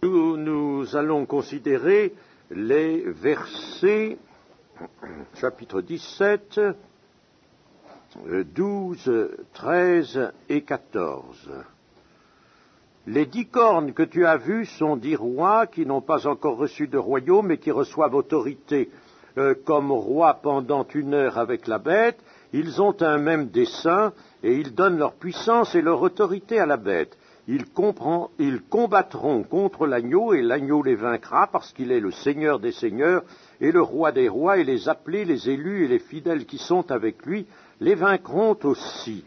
Nous allons considérer les versets, chapitre 17, 12, 13 et 14. Les 10 cornes que tu as vues sont 10 rois qui n'ont pas encore reçu de royaume et qui reçoivent autorité comme rois pendant 1 heure avec la bête. Ils ont un même dessein et ils donnent leur puissance et leur autorité à la bête. Ils combattront contre l'agneau et l'agneau les vaincra parce qu'il est le Seigneur des seigneurs et le roi des rois, et les appelés, les élus et les fidèles qui sont avec lui les vaincront aussi.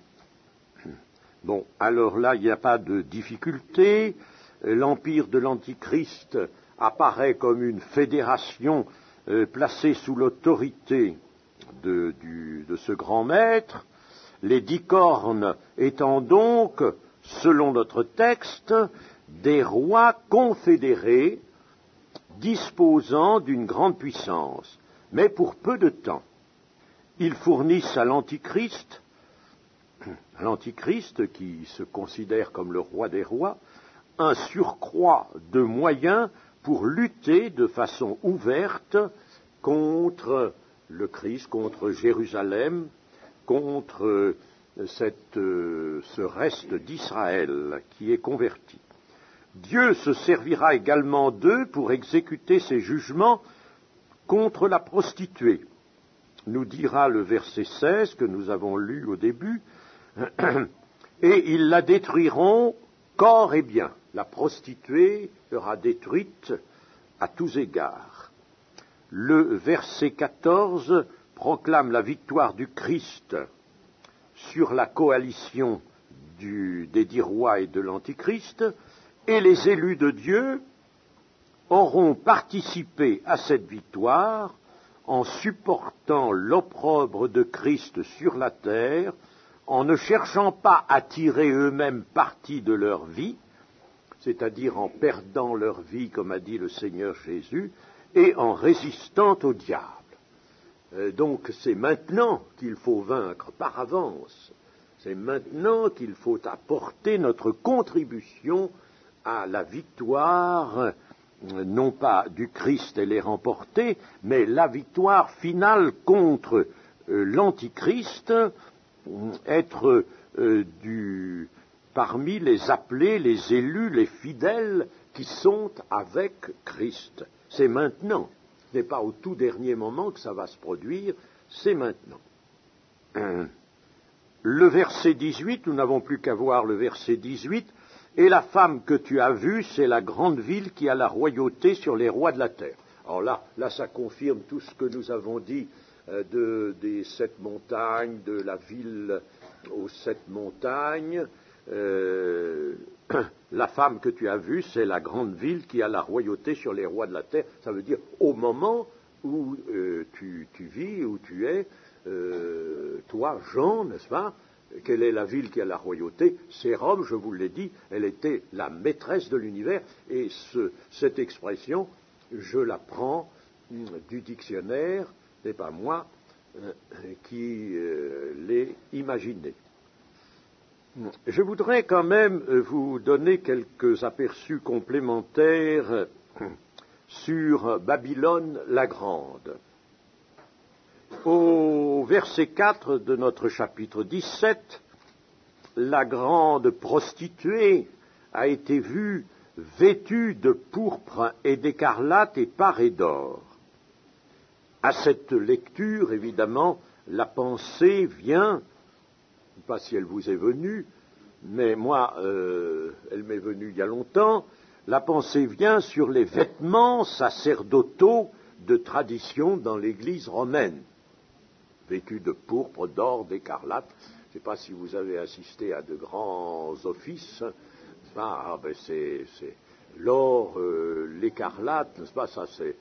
Bon, alors là, il n'y a pas de difficulté. L'empire de l'Antichrist apparaît comme une fédération placée sous l'autorité de ce grand maître, les 10 cornes étant donc, selon notre texte, des rois confédérés disposant d'une grande puissance, mais pour peu de temps. Ils fournissent à l'Antichrist qui se considère comme le roi des rois, un surcroît de moyens pour lutter de façon ouverte contre le Christ, contre Jérusalem, contre ce reste d'Israël qui est converti. Dieu se servira également d'eux pour exécuter ses jugements contre la prostituée. Nous dira le verset 16 que nous avons lu au début, et ils la détruiront corps et bien. La prostituée sera détruite à tous égards. Le verset 14 proclame la victoire du Christ sur la coalition des 10 rois et de l'Antichrist, et les élus de Dieu auront participé à cette victoire en supportant l'opprobre de Christ sur la terre, en ne cherchant pas à tirer eux-mêmes parti de leur vie, c'est-à-dire en perdant leur vie, comme a dit le Seigneur Jésus, et en résistant au diable. Donc c'est maintenant qu'il faut vaincre par avance. C'est maintenant qu'il faut apporter notre contribution à la victoire, non pas du Christ et les remporter, mais la victoire finale contre l'Antichrist, être parmi les appelés, les élus, les fidèles qui sont avec Christ. C'est maintenant. Ce n'est pas au tout dernier moment que ça va se produire, c'est maintenant. Le verset 18, nous n'avons plus qu'à voir le verset 18, « Et la femme que tu as vue, c'est la grande ville qui a la royauté sur les rois de la terre. » Alors là, ça confirme tout ce que nous avons dit des 7 montagnes, de la ville aux 7 montagnes. La femme que tu as vue, c'est la grande ville qui a la royauté sur les rois de la terre. Ça veut dire au moment où tu vis, où tu es, toi, Jean, n'est-ce pas? Quelle est la ville qui a la royauté? C'est Rome, je vous l'ai dit, elle était la maîtresse de l'univers, et cette expression, je la prends du dictionnaire, ce n'est pas moi qui l'ai imaginée. Je voudrais quand même vous donner quelques aperçus complémentaires sur Babylone la Grande. Au verset 4 de notre chapitre 17, la grande prostituée a été vue vêtue de pourpre et d'écarlate et parée d'or. À cette lecture, évidemment, la pensée vient, je ne sais pas si elle vous est venue, mais moi, elle m'est venue il y a longtemps, la pensée vient sur les vêtements sacerdotaux de tradition dans l'Église romaine, vêtus de pourpre, d'or, d'écarlate. Je ne sais pas si vous avez assisté à de grands offices, c'est l'or, l'écarlate, n'est-ce pas, ça c'est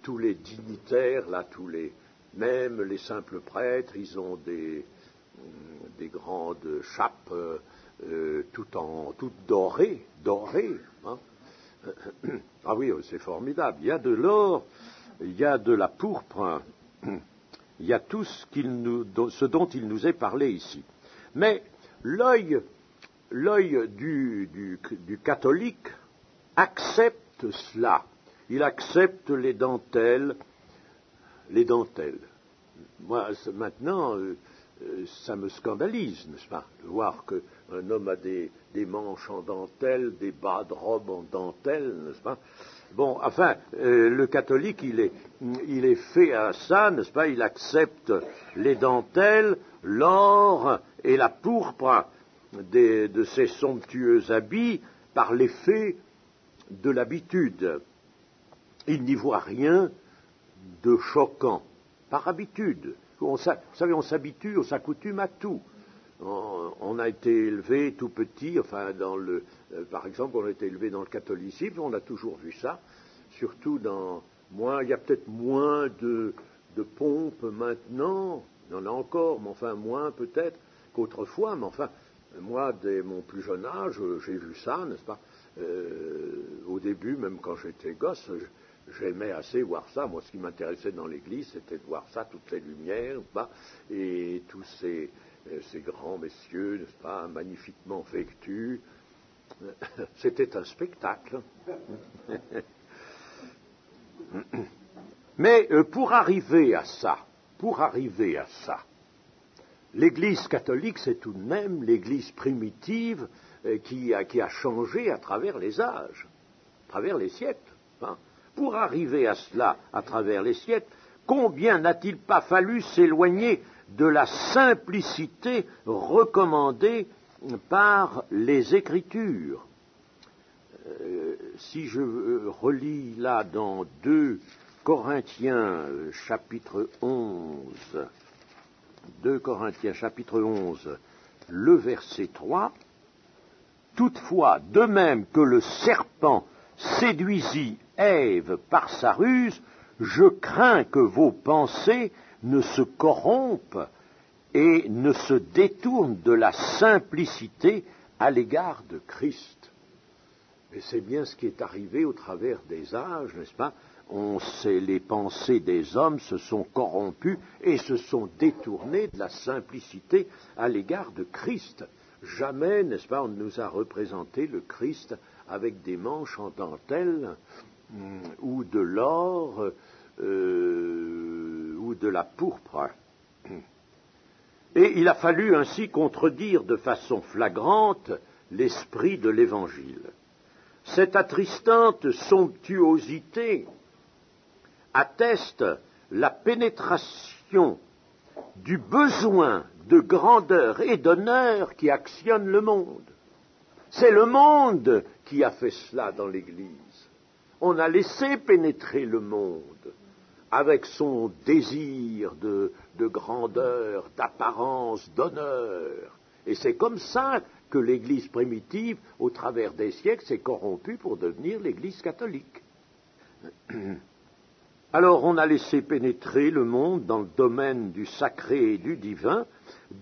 tous les dignitaires, là, même les simples prêtres, ils ont des grandes chapes toutes dorées, hein. Ah oui, c'est formidable. Il y a de l'or, il y a de la pourpre, il y a tout ce dont il nous est parlé ici. Mais l'œil l'œil du catholique accepte cela. Il accepte les dentelles. Moi, maintenant, ça me scandalise, n'est-ce pas, de voir qu'un homme a des manches en dentelle, des bas de robe en dentelle, n'est-ce pas. Bon, enfin, le catholique, il est fait à ça, n'est-ce pas, il accepte les dentelles, l'or et la pourpre de ces somptueux habits par l'effet de l'habitude. Il n'y voit rien de choquant, par habitude. Vous savez, on s'habitue, on s'accoutume à tout. On a été élevé tout petit, enfin, par exemple, on a été élevé dans le catholicisme, on a toujours vu ça, surtout il y a peut-être moins de pompes maintenant, il y en a encore, mais enfin moins peut-être qu'autrefois, mais enfin, moi, dès mon plus jeune âge, j'ai vu ça, n'est-ce pas. Au début, même quand j'étais gosse, j'aimais assez voir ça. Moi, ce qui m'intéressait dans l'église, c'était de voir ça, toutes les lumières, n'est-ce pas, et tous ces grands messieurs, n'est-ce pas, magnifiquement vêtus. C'était un spectacle. Mais pour arriver à ça, l'Église catholique, c'est tout de même l'Église primitive qui a changé à travers les âges, à travers les siècles. Hein. Pour arriver à cela, à travers les siècles, combien n'a-t-il pas fallu s'éloigner de la simplicité recommandée par les Écritures. Si je relis là dans 2 Corinthiens chapitre 11, 2 Corinthiens chapitre 11, le verset 3, toutefois, de même que le serpent séduisit Ève par sa ruse, je crains que vos pensées ne se corrompent et ne se détournent de la simplicité à l'égard de Christ. Et c'est bien ce qui est arrivé au travers des âges, n'est-ce pas? Les pensées des hommes se sont corrompues et se sont détournées de la simplicité à l'égard de Christ. Jamais, n'est-ce pas, on nous a représenté le Christ avec des manches en dentelle ou de l'or ou de la pourpre. Et il a fallu ainsi contredire de façon flagrante l'esprit de l'Évangile. Cette attristante somptuosité atteste la pénétration du besoin de grandeur et d'honneur qui actionne le monde. C'est le monde qui a fait cela dans l'Église. On a laissé pénétrer le monde avec son désir de grandeur, d'apparence, d'honneur. Et c'est comme ça que l'Église primitive, au travers des siècles, s'est corrompue pour devenir l'Église catholique. Alors on a laissé pénétrer le monde dans le domaine du sacré et du divin,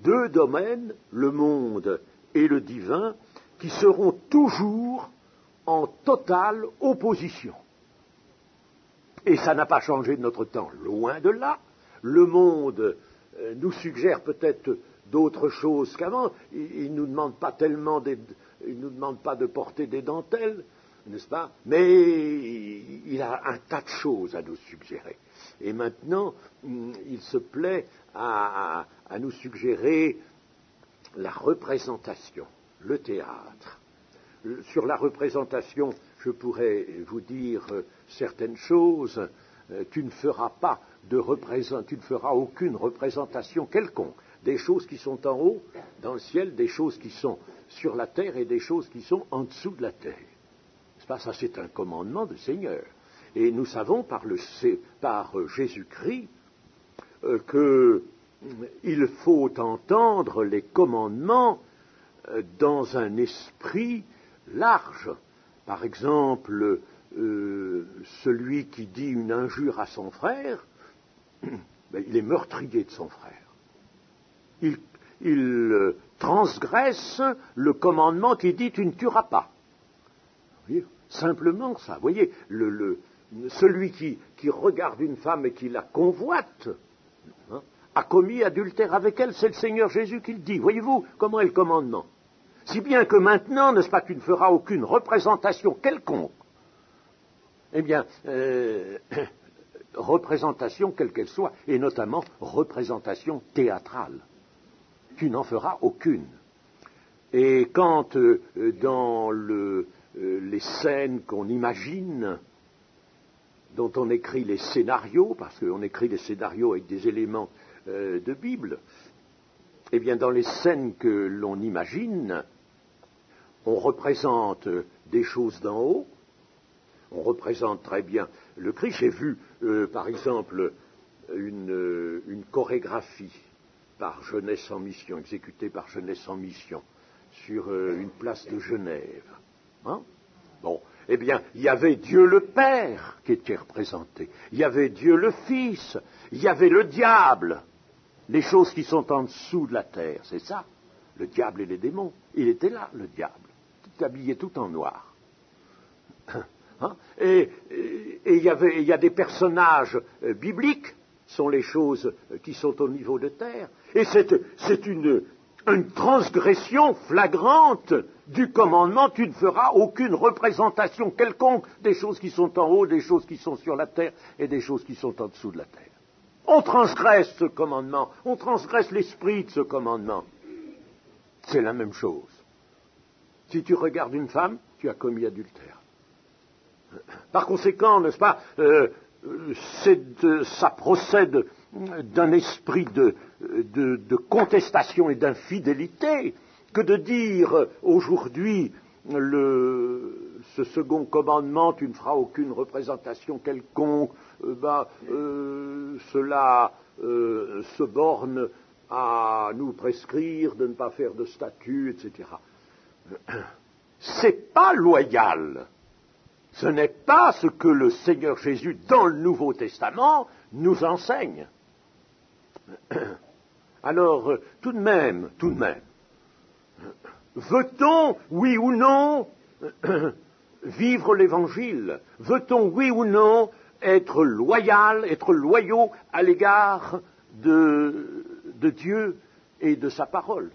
2 domaines, le monde et le divin, qui seront toujours en totale opposition. Et ça n'a pas changé de notre temps, loin de là. Le monde nous suggère peut-être d'autres choses qu'avant. Il ne nous demande pas tellement il nous demande pas de porter des dentelles, n'est-ce pas? Mais il a un tas de choses à nous suggérer. Et maintenant, il se plaît à nous suggérer la représentation, le théâtre. Sur la représentation, je pourrais vous dire certaines choses. Tu ne feras aucune représentation quelconque. Des choses qui sont en haut, dans le ciel, des choses qui sont sur la terre et des choses qui sont en dessous de la terre. C'est pas ça, c'est un commandement du Seigneur. Et nous savons par Jésus-Christ qu'il faut entendre les commandements dans un esprit large. Par exemple, celui qui dit une injure à son frère, il est meurtrier de son frère. Il transgresse le commandement qui dit « tu ne tueras pas ». Vous voyez, simplement ça. Vous voyez, celui qui regarde une femme et qui la convoite a commis adultère avec elle, c'est le Seigneur Jésus qui le dit. Voyez-vous comment est le commandement. Si bien que maintenant, n'est-ce pas, tu ne feras aucune représentation quelconque. Eh bien, représentation quelle qu'elle soit, et notamment représentation théâtrale. Tu n'en feras aucune. Et quand dans les scènes qu'on imagine, dont on écrit les scénarios, parce qu'on écrit les scénarios avec des éléments de Bible, eh bien dans les scènes que l'on imagine, on représente des choses d'en haut, on représente très bien le Christ. J'ai vu, par exemple, une chorégraphie par Jeunesse en Mission, exécutée par Jeunesse en Mission, sur une place de Genève. Hein? Bon, eh bien, il y avait Dieu le Père qui était représenté, il y avait Dieu le Fils, il y avait le diable, les choses qui sont en dessous de la terre, c'est ça, le diable et les démons. Il était là, le diable, tout habillé tout en noir. Hein? Et il y a des personnages bibliques, sont les choses qui sont au niveau de terre, et c'est une transgression flagrante du commandement, tu ne feras aucune représentation quelconque des choses qui sont en haut, des choses qui sont sur la terre et des choses qui sont en dessous de la terre. On transgresse ce commandement, on transgresse l'esprit de ce commandement. C'est la même chose. Si tu regardes une femme, tu as commis adultère. Par conséquent, n'est-ce pas, ça procède d'un esprit de contestation et d'infidélité que de dire aujourd'hui ce second commandement, tu ne feras aucune représentation quelconque, cela se borne à nous prescrire de ne pas faire de statue, etc. C'est pas loyal. Ce n'est pas ce que le Seigneur Jésus, dans le Nouveau Testament, nous enseigne. Alors, tout de même, veut-on, oui ou non, vivre l'Évangile? Veut-on, oui ou non, être loyaux à l'égard de Dieu et de sa parole?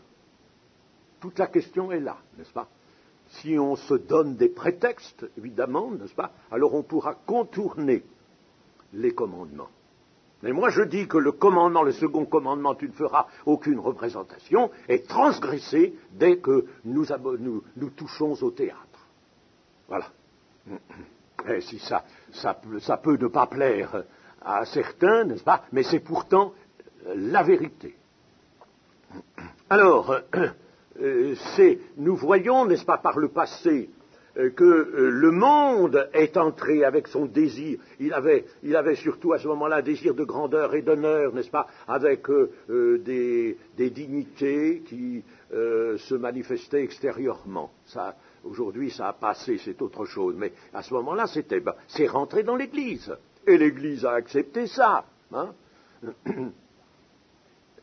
Toute la question est là, n'est-ce pas? Si on se donne des prétextes, évidemment, n'est-ce pas, alors on pourra contourner les commandements. Mais moi je dis que le commandement, le second commandement, tu ne feras aucune représentation, est transgressé dès que nous touchons au théâtre. Voilà. Et si ça peut ne pas plaire à certains, n'est-ce pas, mais c'est pourtant la vérité. Alors, nous voyons, n'est-ce pas, par le passé, que le monde est entré avec son désir. Il avait surtout à ce moment-là un désir de grandeur et d'honneur, n'est-ce pas, avec des dignités qui se manifestaient extérieurement. Ça, aujourd'hui, ça a passé, c'est autre chose. Mais à ce moment-là, c'est rentré dans l'Église. Et l'Église a accepté ça. Hein.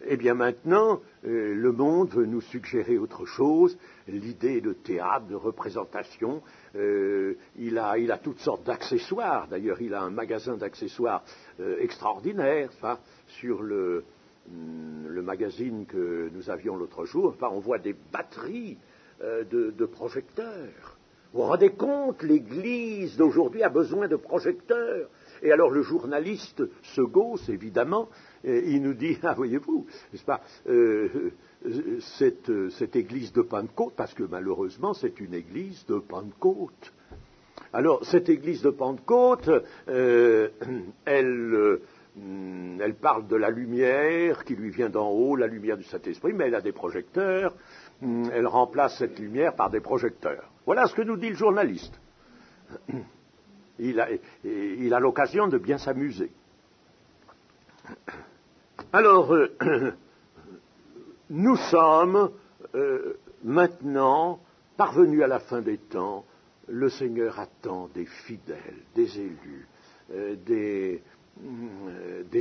Eh bien maintenant, le monde veut nous suggérer autre chose, l'idée de théâtre, de représentation. Il a toutes sortes d'accessoires. D'ailleurs, il a un magasin d'accessoires extraordinaire. Enfin, sur le magazine que nous avions l'autre jour, enfin, on voit des batteries de projecteurs. Vous vous rendez compte, l'Église d'aujourd'hui a besoin de projecteurs. Et alors le journaliste se gausse, évidemment, il nous dit, ah voyez-vous, n'est-ce pas, cette église de Pentecôte, parce que malheureusement c'est une église de Pentecôte. Alors cette église de Pentecôte, elle parle de la lumière qui lui vient d'en haut, la lumière du Saint-Esprit, mais elle a des projecteurs, elle remplace cette lumière par des projecteurs. Voilà ce que nous dit le journaliste. Il a l'occasion de bien s'amuser. Alors, nous sommes maintenant parvenus à la fin des temps. Le Seigneur attend des fidèles, des élus, des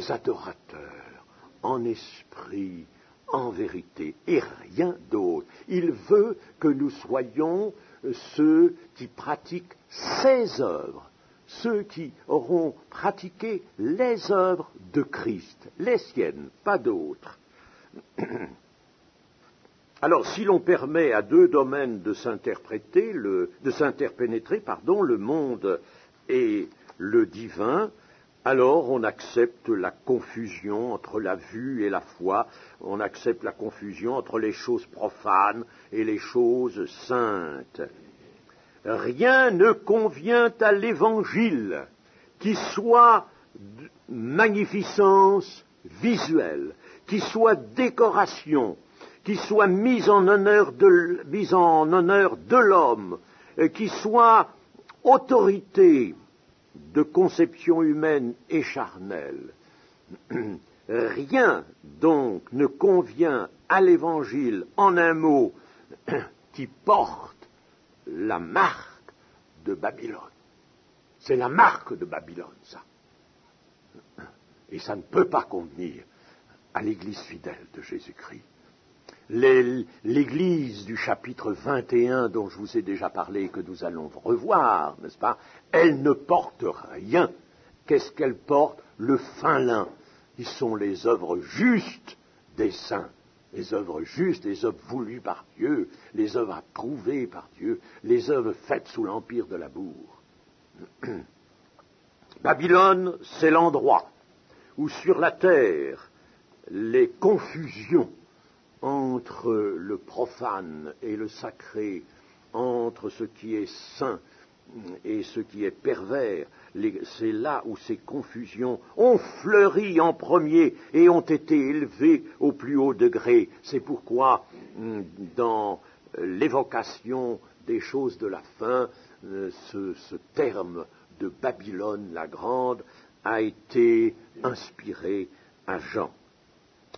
adorateurs, en esprit, en vérité, et rien d'autre. Il veut que nous soyons ceux qui pratiquent ses œuvres. Ceux qui auront pratiqué les œuvres de Christ, les siennes, pas d'autres. Alors, si l'on permet à deux domaines de s'interpénétrer, le monde et le divin, alors on accepte la confusion entre la vue et la foi, on accepte la confusion entre les choses profanes et les choses saintes. Rien ne convient à l'Évangile qui soit magnificence visuelle, qui soit décoration, qui soit mise en honneur de l'homme, qui soit autorité de conception humaine et charnelle. Rien donc ne convient à l'Évangile, en un mot, qui porte la marque de Babylone. C'est la marque de Babylone, ça. Et ça ne peut pas convenir à l'Église fidèle de Jésus-Christ. L'Église du chapitre 21 dont je vous ai déjà parlé et que nous allons revoir, n'est-ce pas, elle ne porte rien. Qu'est-ce qu'elle porte? Le fin lin, qui sont les œuvres justes des saints. Les œuvres justes, les œuvres voulues par Dieu, les œuvres approuvées par Dieu, les œuvres faites sous l'empire de l'amour. Babylone, c'est l'endroit où sur la terre, les confusions entre le profane et le sacré, entre ce qui est saint et ce qui est pervers, c'est là où ces confusions ont fleuri en premier et ont été élevées au plus haut degré. C'est pourquoi, dans l'évocation des choses de la fin, ce terme de Babylone la Grande a été inspiré à Jean.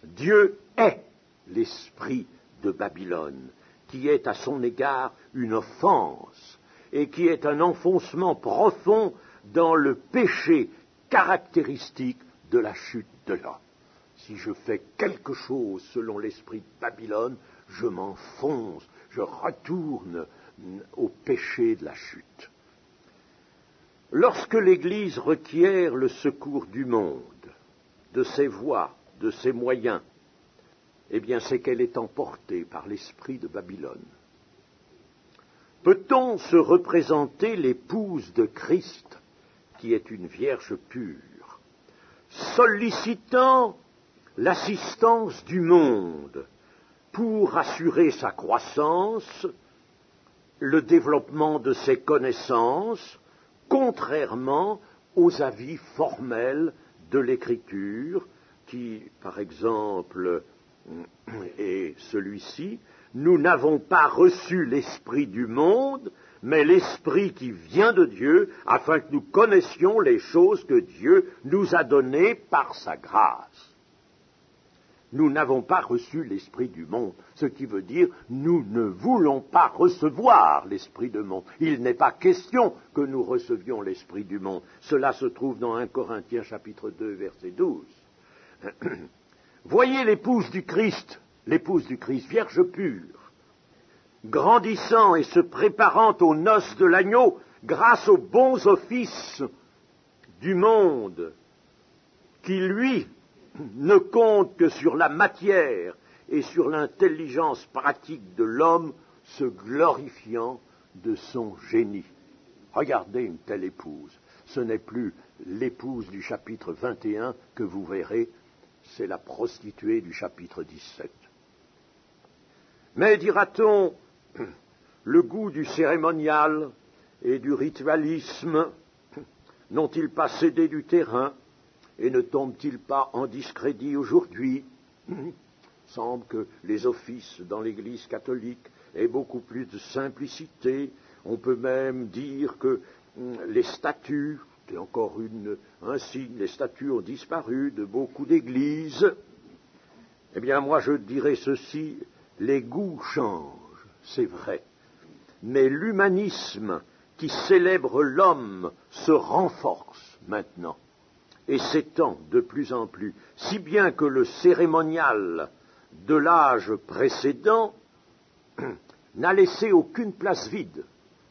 Dieu est l'esprit de Babylone, qui est à son égard une offense et qui est un enfoncement profond dans le péché caractéristique de la chute de l'homme. Si je fais quelque chose selon l'esprit de Babylone, je m'enfonce, je retourne au péché de la chute. Lorsque l'Église requiert le secours du monde, de ses voies, de ses moyens, eh bien c'est qu'elle est emportée par l'esprit de Babylone. Peut-on se représenter l'épouse de Christ, qui est une vierge pure, sollicitant l'assistance du monde pour assurer sa croissance, le développement de ses connaissances, contrairement aux avis formels de l'Écriture, qui, par exemple, est celui-ci: nous n'avons pas reçu l'esprit du monde, mais l'esprit qui vient de Dieu, afin que nous connaissions les choses que Dieu nous a données par sa grâce. Nous n'avons pas reçu l'esprit du monde, ce qui veut dire nous ne voulons pas recevoir l'esprit du monde. Il n'est pas question que nous recevions l'esprit du monde. Cela se trouve dans 1 Corinthiens chapitre 2, verset 12. Voyez l'épouse du Christ, vierge pure, grandissant et se préparant aux noces de l'agneau grâce aux bons offices du monde, qui, lui, ne compte que sur la matière et sur l'intelligence pratique de l'homme, se glorifiant de son génie. Regardez une telle épouse. Ce n'est plus l'épouse du chapitre 21 que vous verrez, c'est la prostituée du chapitre 17. Mais, dira-t-on, le goût du cérémonial et du ritualisme n'ont-ils pas cédé du terrain et ne tombent-ils pas en discrédit aujourd'hui? Il semble que les offices dans l'Église catholique aient beaucoup plus de simplicité. On peut même dire que les statuts, c'est encore un signe, les statuts ont disparu de beaucoup d'églises. Eh bien, moi je dirais ceci: les goûts changent, c'est vrai, mais l'humanisme qui célèbre l'homme se renforce maintenant et s'étend de plus en plus, si bien que le cérémonial de l'âge précédent n'a laissé aucune place vide.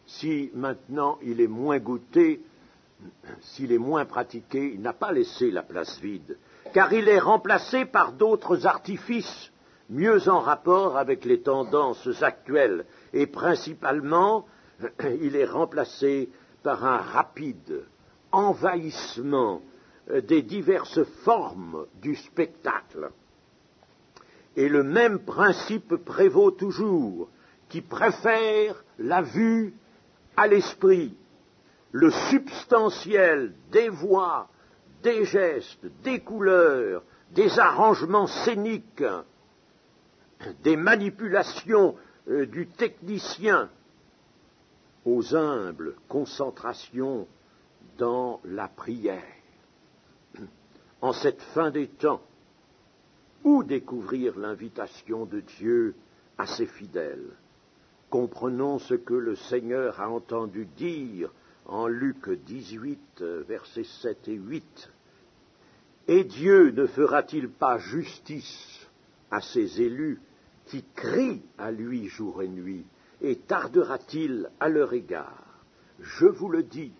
Si maintenant il est moins goûté, s'il est moins pratiqué, il n'a pas laissé la place vide, car il est remplacé par d'autres artifices mieux en rapport avec les tendances actuelles, et principalement, il est remplacé par un rapide envahissement des diverses formes du spectacle. Et le même principe prévaut toujours, qui préfère la vue à l'esprit. Le substantiel des voix, des gestes, des couleurs, des arrangements scéniques, des manipulations du technicien, aux humbles concentrations dans la prière. En cette fin des temps, où découvrir l'invitation de Dieu à ses fidèles? Comprenons ce que le Seigneur a entendu dire en Luc 18, versets 7 et 8. Et Dieu ne fera-t-il pas justice à ses élus qui crient à lui jour et nuit, et tardera-t-il à leur égard? Je vous le dis,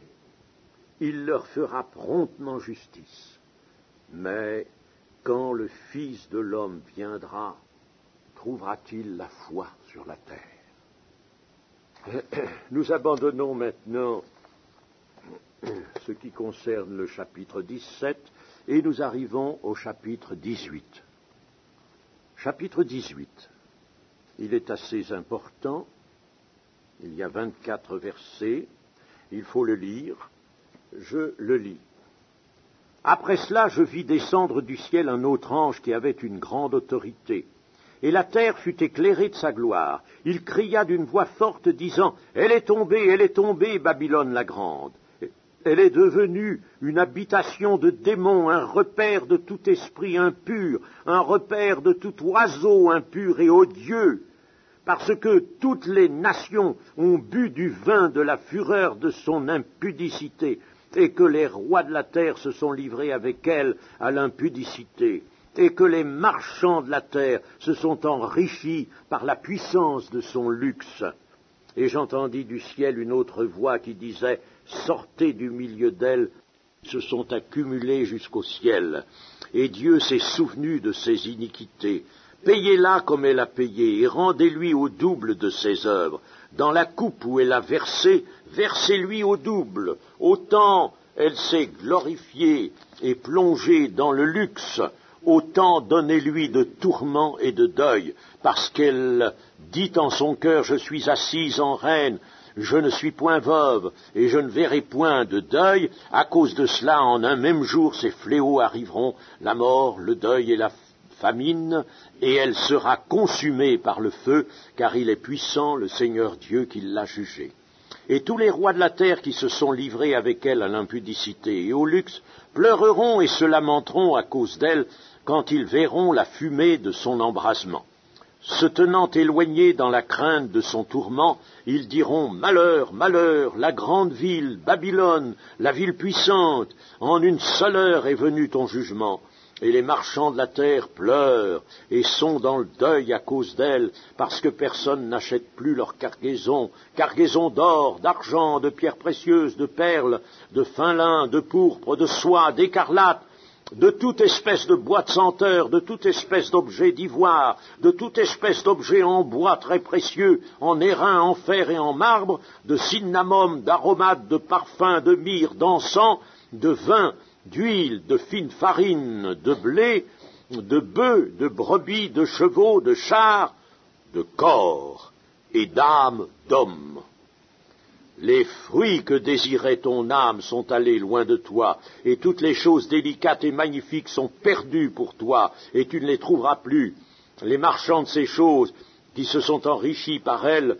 il leur fera promptement justice. Mais quand le Fils de l'homme viendra, trouvera-t-il la foi sur la terre? Nous abandonnons maintenant ce qui concerne le chapitre 17 et nous arrivons au chapitre 18. Chapitre 18, il est assez important, il y a 24 versets, il faut le lire, je le lis. Après cela, je vis descendre du ciel un autre ange qui avait une grande autorité. Et la terre fut éclairée de sa gloire. Il cria d'une voix forte, disant, « Elle est tombée, Babylone la grande. Elle est devenue une habitation de démons, un repère de tout esprit impur, un repère de tout oiseau impur et odieux, parce que toutes les nations ont bu du vin de la fureur de son impudicité, et que les rois de la terre se sont livrés avec elle à l'impudicité, et que les marchands de la terre se sont enrichis par la puissance de son luxe. Et j'entendis du ciel une autre voix qui disait, « Sortez du milieu d'elle, se sont accumulés jusqu'au ciel, et Dieu s'est souvenu de ses iniquités. Payez-la comme elle a payé, et rendez-lui au double de ses œuvres. Dans la coupe où elle a versé, versez-lui au double. Autant elle s'est glorifiée et plongée dans le luxe, autant donnez-lui de tourments et de deuil, parce qu'elle dit en son cœur, je suis assise en reine, je ne suis point veuve, et je ne verrai point de deuil. À cause de cela, en un même jour, ces fléaux arriveront, la mort, le deuil et la famine, et elle sera consumée par le feu, car il est puissant, le Seigneur Dieu, qui l'a jugée. Et tous les rois de la terre qui se sont livrés avec elle à l'impudicité et au luxe pleureront et se lamenteront à cause d'elle quand ils verront la fumée de son embrasement. Se tenant éloignés dans la crainte de son tourment, ils diront « Malheur, malheur, la grande ville, Babylone, la ville puissante, en une seule heure est venu ton jugement. » Et les marchands de la terre pleurent et sont dans le deuil à cause d'elle, parce que personne n'achète plus leur cargaison d'or, d'argent, de pierres précieuses, de perles, de fin lin, de pourpre, de soie, d'écarlate, de toute espèce de bois de senteur, de toute espèce d'objet d'ivoire, de toute espèce d'objet en bois très précieux, en airain, en fer et en marbre, de cinnamome, d'aromates, de parfums, de myrrhe, d'encens, de vin, d'huile, de fine farine, de blé, de bœufs, de brebis, de chevaux, de chars, de corps et d'âmes d'hommes. Les fruits que désirait ton âme sont allés loin de toi, et toutes les choses délicates et magnifiques sont perdues pour toi, et tu ne les trouveras plus. Les marchands de ces choses, qui se sont enrichis par elles,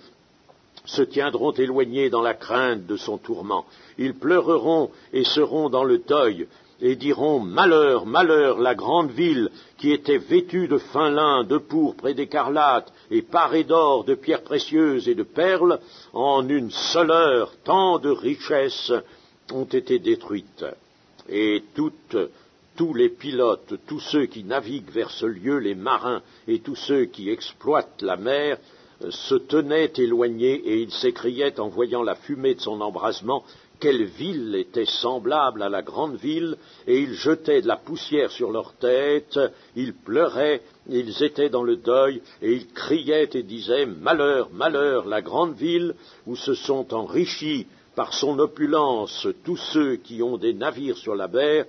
se tiendront éloignés dans la crainte de son tourment. Ils pleureront et seront dans le deuil, et diront « Malheur, malheur, la grande ville qui était vêtue de fin lin, de pourpre et d'écarlate, et parée d'or, de pierres précieuses et de perles, en une seule heure, tant de richesses ont été détruites. Et tous les pilotes, tous ceux qui naviguent vers ce lieu, les marins et tous ceux qui exploitent la mer, se tenait éloigné, et il s'écriait en voyant la fumée de son embrasement, quelle ville était semblable à la grande ville, et ils jetaient de la poussière sur leurs têtes, ils pleuraient, ils étaient dans le deuil, et ils criaient et disaient, malheur, malheur, la grande ville, où se sont enrichis par son opulence tous ceux qui ont des navires sur la mer,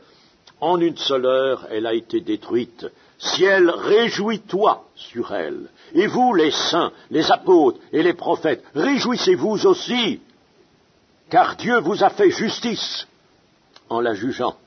en une seule heure, elle a été détruite. Ciel, réjouis-toi sur elle. Et vous, les saints, les apôtres et les prophètes, réjouissez-vous aussi, car Dieu vous a fait justice en la jugeant.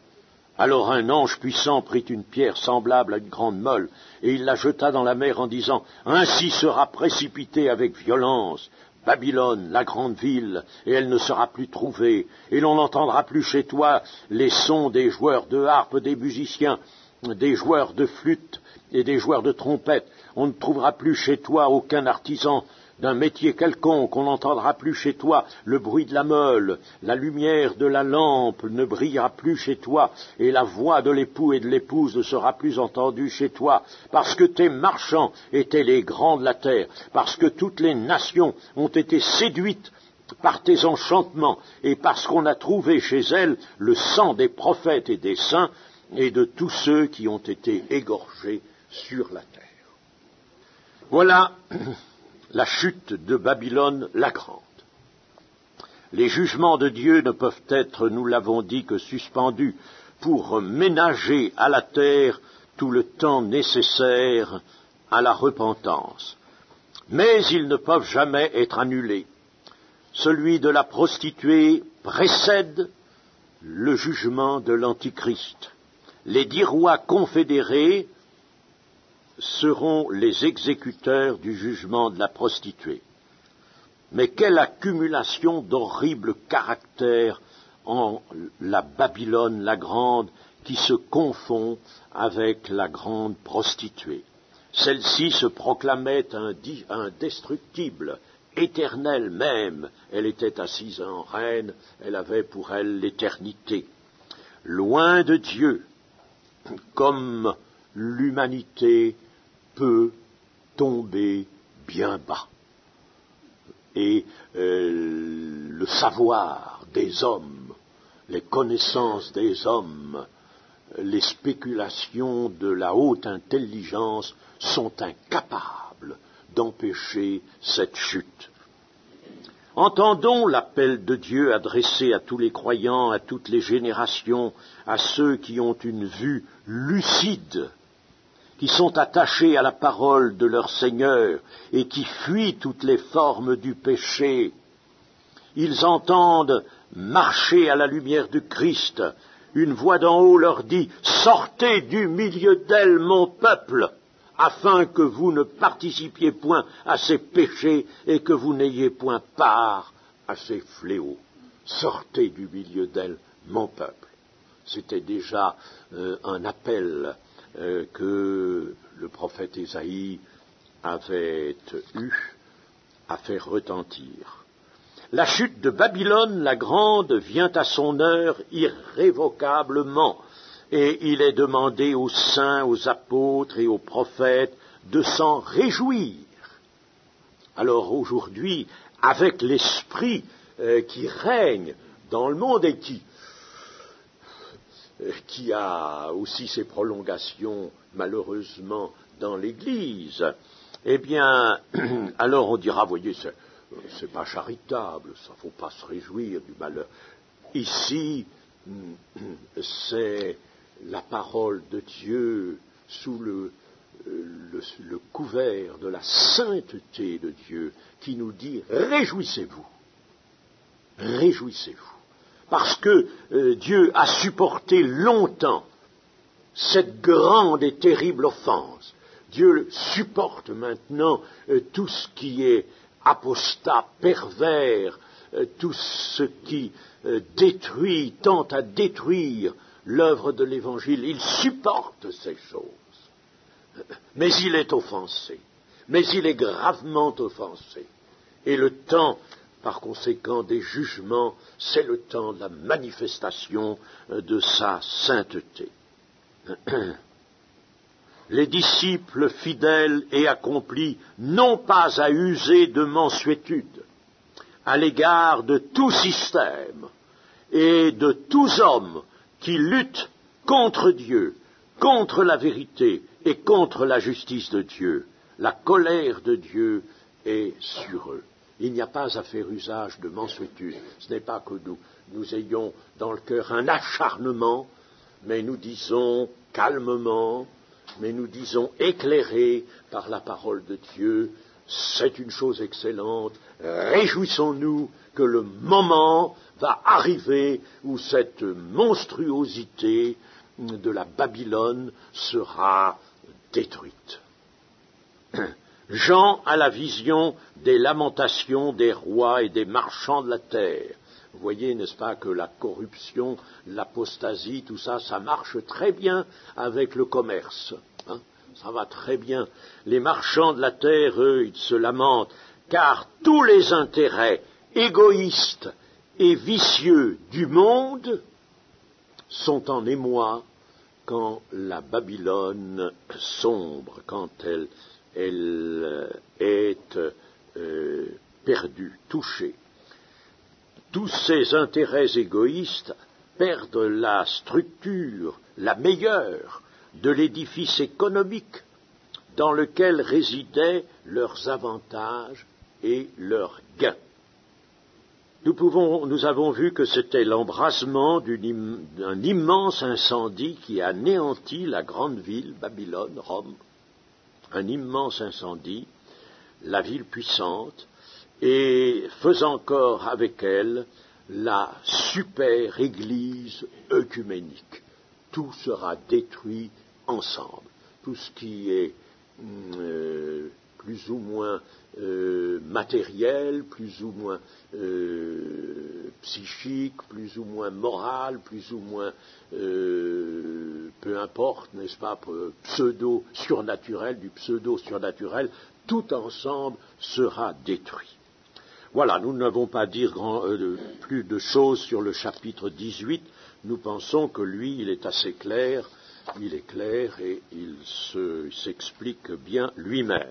Alors un ange puissant prit une pierre semblable à une grande meule, et il la jeta dans la mer en disant, ainsi sera précipitée avec violence Babylone, la grande ville, et elle ne sera plus trouvée, et l'on n'entendra plus chez toi les sons des joueurs de harpe, des musiciens, des joueurs de flûte et des joueurs de trompette. On ne trouvera plus chez toi aucun artisan d'un métier quelconque, on n'entendra plus chez toi le bruit de la meule, la lumière de la lampe ne brillera plus chez toi, et la voix de l'époux et de l'épouse ne sera plus entendue chez toi, parce que tes marchands étaient les grands de la terre, parce que toutes les nations ont été séduites par tes enchantements, et parce qu'on a trouvé chez elles le sang des prophètes et des saints, et de tous ceux qui ont été égorgés sur la terre. Voilà la chute de Babylone la Grande. Les jugements de Dieu ne peuvent être, nous l'avons dit, que suspendus pour ménager à la terre tout le temps nécessaire à la repentance. Mais ils ne peuvent jamais être annulés. Celui de la prostituée précède le jugement de l'Antichrist. Les 10 rois confédérés seront les exécuteurs du jugement de la prostituée. Mais quelle accumulation d'horribles caractères en la Babylone la Grande qui se confond avec la grande prostituée. Celle-ci se proclamait indestructible, éternelle même. Elle était assise en reine, elle avait pour elle l'éternité. Loin de Dieu, comme l'humanité peut tomber bien bas. Et le savoir des hommes, les connaissances des hommes, les spéculations de la haute intelligence sont incapables d'empêcher cette chute. Entendons l'appel de Dieu adressé à tous les croyants, à toutes les générations, à ceux qui ont une vue lucide, qui sont attachés à la parole de leur Seigneur et qui fuient toutes les formes du péché. Ils entendent marcher à la lumière du Christ. Une voix d'en haut leur dit « Sortez du milieu d'elle, mon peuple, afin que vous ne participiez point à ces péchés et que vous n'ayez point part à ces fléaux. Sortez du milieu d'elle, mon peuple. » C'était déjà un appel que le prophète Ésaïe avait eu à faire retentir. La chute de Babylone la Grande vient à son heure irrévocablement, et il est demandé aux saints, aux apôtres et aux prophètes de s'en réjouir. Alors aujourd'hui, avec l'esprit qui règne dans le monde et qui a aussi ses prolongations malheureusement dans l'Église, eh bien, alors on dira, voyez, c'est pas charitable, ça faut pas se réjouir du malheur. Ici, c'est la parole de Dieu sous le couvert de la sainteté de Dieu qui nous dit réjouissez-vous, réjouissez-vous. Parce que Dieu a supporté longtemps cette grande et terrible offense. Dieu supporte maintenant tout ce qui est apostat, pervers, tout ce qui détruit, tente à détruire l'œuvre de l'Évangile. Il supporte ces choses. Mais il est offensé. Mais il est gravement offensé. Et le temps, par conséquent, des jugements, c'est le temps de la manifestation de sa sainteté. les disciples fidèles et accomplis n'ont pas à user de mansuétude à l'égard de tout système et de tous hommes qui luttent contre Dieu, contre la vérité et contre la justice de Dieu. La colère de Dieu est sur eux. Il n'y a pas à faire usage de mansuétude. Ce n'est pas que nous ayons dans le cœur un acharnement, mais nous disons calmement, mais nous disons éclairés par la parole de Dieu, c'est une chose excellente, réjouissons-nous que le moment va arriver où cette monstruosité de la Babylone sera détruite. Jean a la vision des lamentations des rois et des marchands de la terre. Vous voyez, n'est-ce pas, que la corruption, l'apostasie, tout ça, ça marche très bien avec le commerce. Hein, ça va très bien. Les marchands de la terre, eux, ils se lamentent, car tous les intérêts égoïstes et vicieux du monde sont en émoi quand la Babylone sombre, quand elle est perdue, touchée. Tous ces intérêts égoïstes perdent la structure, la meilleure, de l'édifice économique dans lequel résidaient leurs avantages et leurs gains. Nous avons vu que c'était l'embrasement d'un immense incendie qui a anéanti la grande ville, Babylone, Rome, un immense incendie, la ville puissante, et faisant corps avec elle la super église œcuménique. Tout sera détruit ensemble. Tout ce qui est plus ou moins matériel, plus ou moins psychique, plus ou moins moral, plus ou moins peu importe, n'est-ce pas, pseudo-surnaturel, du pseudo-surnaturel, tout ensemble sera détruit. Voilà, nous n'avons pas à dire plus de choses sur le chapitre 18. Nous pensons que lui, il est assez clair, il est clair et il s'explique bien lui-même.